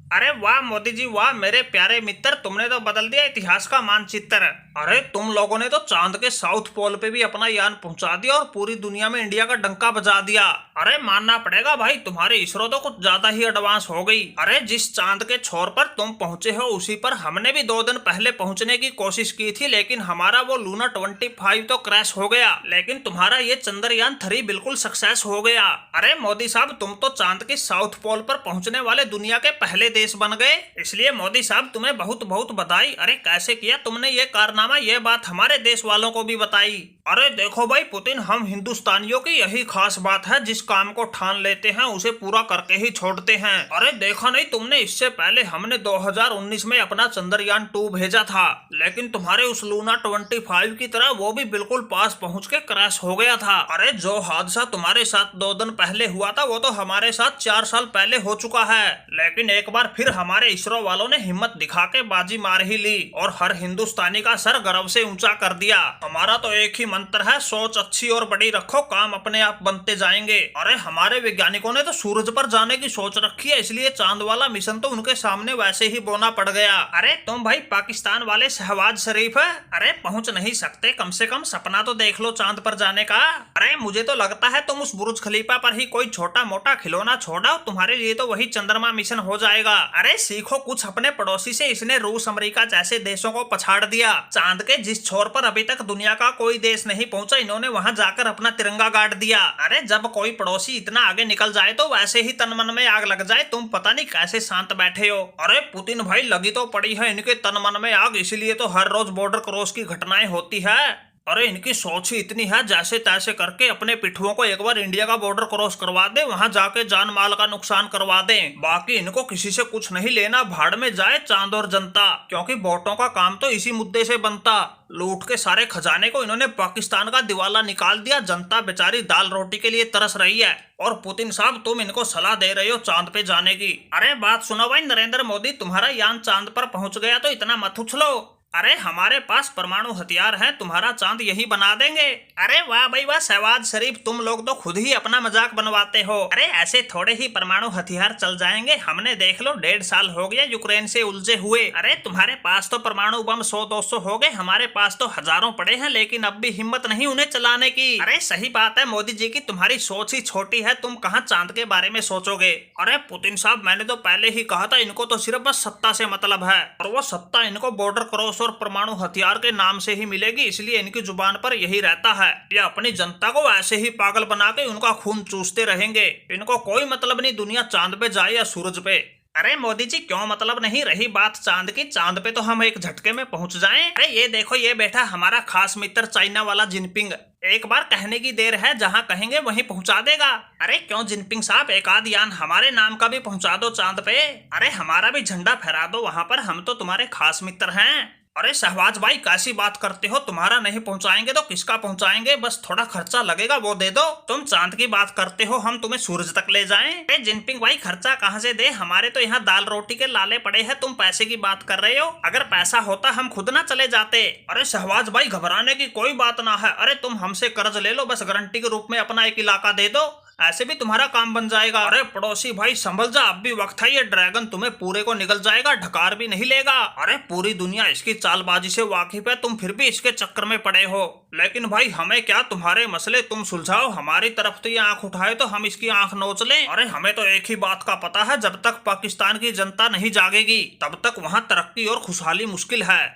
अरे वाह मोदी जी वाह, मेरे प्यारे मित्र, तुमने तो बदल दिया इतिहास का मानचित्र। अरे तुम लोगों ने तो चांद के साउथ पोल पे भी अपना यान पहुंचा दिया और पूरी दुनिया में इंडिया का डंका बजा दिया। अरे मानना पड़ेगा भाई, तुम्हारी इसरो तो कुछ ज्यादा ही एडवांस हो गई। अरे जिस चांद के छोर पर तुम पहुंचे हो उसी पर हमने भी 2 दिन पहले पहुंचने की कोशिश की थी, लेकिन हमारा वो लूना 25 तो क्रैश हो गया। लेकिन तुम्हारा ये चंद्रयान 3 बिल्कुल सक्सेस हो गया। अरे मोदी साहब, तुम तो चांद के साउथ पोल पर पहुंचने वाले दुनिया के पहले देश बन गए। इसलिए मोदी साहब तुम्हें बहुत बहुत बधाई। अरे कैसे किया तुमने ये कारनामा, ये बात हमारे देश वालों को भी बताई। अरे देखो भाई पुतिन, हम हिंदुस्तानियों की यही खास बात है, जिस काम को ठान लेते हैं उसे पूरा करके ही छोड़ते हैं। अरे देखा नहीं तुमने, इससे पहले हमने 2019 में अपना चंद्रयान 2 भेजा था, लेकिन तुम्हारे उस लूना 25 की तरह वो भी बिल्कुल पास पहुंच के क्रैश हो गया था। अरे जो हादसा तुम्हारे साथ 2 दिन पहले हुआ था वो तो हमारे साथ 4 साल पहले हो चुका है। लेकिन एक बार फिर हमारे इसरो वालों ने हिम्मत दिखा के बाजी मार ही ली और हर हिंदुस्तानी का सर गर्व से ऊंचा कर दिया। हमारा तो एक ही मंत्र है, सोच अच्छी और बड़ी रखो, काम अपने आप बनते जाएंगे। अरे हमारे वैज्ञानिकों ने तो सूरज पर जाने की सोच रखी है, इसलिए चांद वाला मिशन तो उनके सामने वैसे ही बोना पड़ गया। अरे तुम भाई पाकिस्तान वाले शहबाज शरीफ है, अरे पहुंच नहीं सकते, कम से कम सपना तो देख लो चांद पर जाने का। अरे मुझे तो लगता है तुम उस बुर्ज खलीफा पर ही कोई छोटा मोटा खिलौना छोड़ो, तुम्हारे लिए तो वही चंद्रमा मिशन हो जाएगा। अरे सीखो कुछ अपने पड़ोसी से, इसने रूस अमेरिका जैसे देशों को पछाड़ दिया। चांद के जिस छोर पर अभी तक दुनिया का कोई देश नहीं पहुंचा, इन्होंने वहां जाकर अपना तिरंगा गाड़ दिया। अरे जब कोई पड़ोसी इतना आगे निकल जाए तो वैसे ही तन मन में आग लग जाए। तुम पता नहीं कैसे शांत बैठे हो। अरे पुतिन भाई, लगी तो पड़ी है इनके तन मन में आग, इसीलिए तो हर रोज बॉर्डर क्रॉस की घटनाएं होती है। अरे इनकी सोच ही इतनी है, जैसे तैसे करके अपने पिट्ठुओं को एक बार इंडिया का बॉर्डर क्रॉस करवा दे, वहां जाके जान माल का नुकसान करवा दें। बाकी इनको किसी से कुछ नहीं लेना, भाड़ में जाए चांद और जनता, क्योंकि वोटों का काम तो इसी मुद्दे से बनता। लूट के सारे खजाने को इन्होंने पाकिस्तान का दिवाला निकाल दिया, जनता बेचारी दाल रोटी के लिए तरस रही है। और पुतिन साहब, तुम इनको सलाह दे रहे हो चांद पे जाने की। अरे बात सुनो भाई नरेंद्र मोदी, तुम्हारा यान चांद पर पहुंच गया तो इतना मत उछलो। अरे हमारे पास परमाणु हथियार हैं, तुम्हारा चांद यही बना देंगे। अरे वाह भाई वाह शहबाज शरीफ, तुम लोग तो खुद ही अपना मजाक बनवाते हो। अरे ऐसे थोड़े ही परमाणु हथियार चल जाएंगे, हमने देख लो 1.5 साल हो गया यूक्रेन से उलझे हुए। अरे तुम्हारे पास तो परमाणु बम 100-200 हो गए, हमारे पास तो हजारों पड़े हैं, लेकिन अब भी हिम्मत नहीं उन्हें चलाने की। अरे सही बात है मोदी जी की, तुम्हारी सोच ही छोटी है, तुम कहाँ चांद के बारे में सोचोगे। अरे पुतिन साहब, मैंने तो पहले ही कहा था, इनको तो सिर्फ बस सत्ता से मतलब है, और वो सत्ता इनको बॉर्डर क्रॉस और परमाणु हथियार के नाम से ही मिलेगी, इसलिए इनकी जुबान पर यही रहता है। ये अपनी जनता को ऐसे ही पागल बना के उनका खून चूसते रहेंगे। इनको कोई मतलब नहीं दुनिया चांद पे जाए या सूरज पे। अरे मोदी जी क्यों मतलब नहीं, रही बात चांद की, चांद पे तो हम एक झटके में पहुंच जाएं। अरे ये देखो, ये बैठा हमारा खास मित्र चाइना वाला जिनपिंग, एक बार कहने की देर है, जहां कहेंगे वहीं पहुंचा देगा। अरे क्यों जिनपिंग साहब, एक आध यान हमारे नाम का भी पहुंचा दो चांद पे। अरे हमारा भी झंडा फहरा दो वहां पर, हम तो तुम्हारे खास मित्र हैं। अरे शहबाज भाई, कैसी बात करते हो, तुम्हारा नहीं पहुंचाएंगे तो किसका पहुंचाएंगे, बस थोड़ा खर्चा लगेगा वो दे दो। तुम चांद की बात करते हो, हम तुम्हें सूरज तक ले जाएं। अरे जिनपिंग भाई, खर्चा कहां से दे, हमारे तो यहाँ दाल रोटी के लाले पड़े हैं, तुम पैसे की बात कर रहे हो। अगर पैसा होता हम खुद ना चले जाते। अरे शहबाज भाई, घबराने की कोई बात ना है, अरे तुम हमसे कर्ज ले लो, बस गारंटी के रूप में अपना एक इलाका दे दो, ऐसे भी तुम्हारा काम बन जाएगा। अरे पड़ोसी भाई संभल जा, अब भी वक्त है, ये ड्रैगन तुम्हें पूरे को निगल जाएगा, ढकार भी नहीं लेगा। अरे पूरी दुनिया इसकी चालबाजी से वाकिफ है, तुम फिर भी इसके चक्कर में पड़े हो। लेकिन भाई हमें क्या, तुम्हारे मसले तुम सुलझाओ, हमारी तरफ तो ये आंख उठाए तो हम इसकी आंख नोच लें। अरे हमें तो एक ही बात का पता है, जब तक पाकिस्तान की जनता नहीं जागेगी तब तक वहाँ तरक्की और खुशहाली मुश्किल है।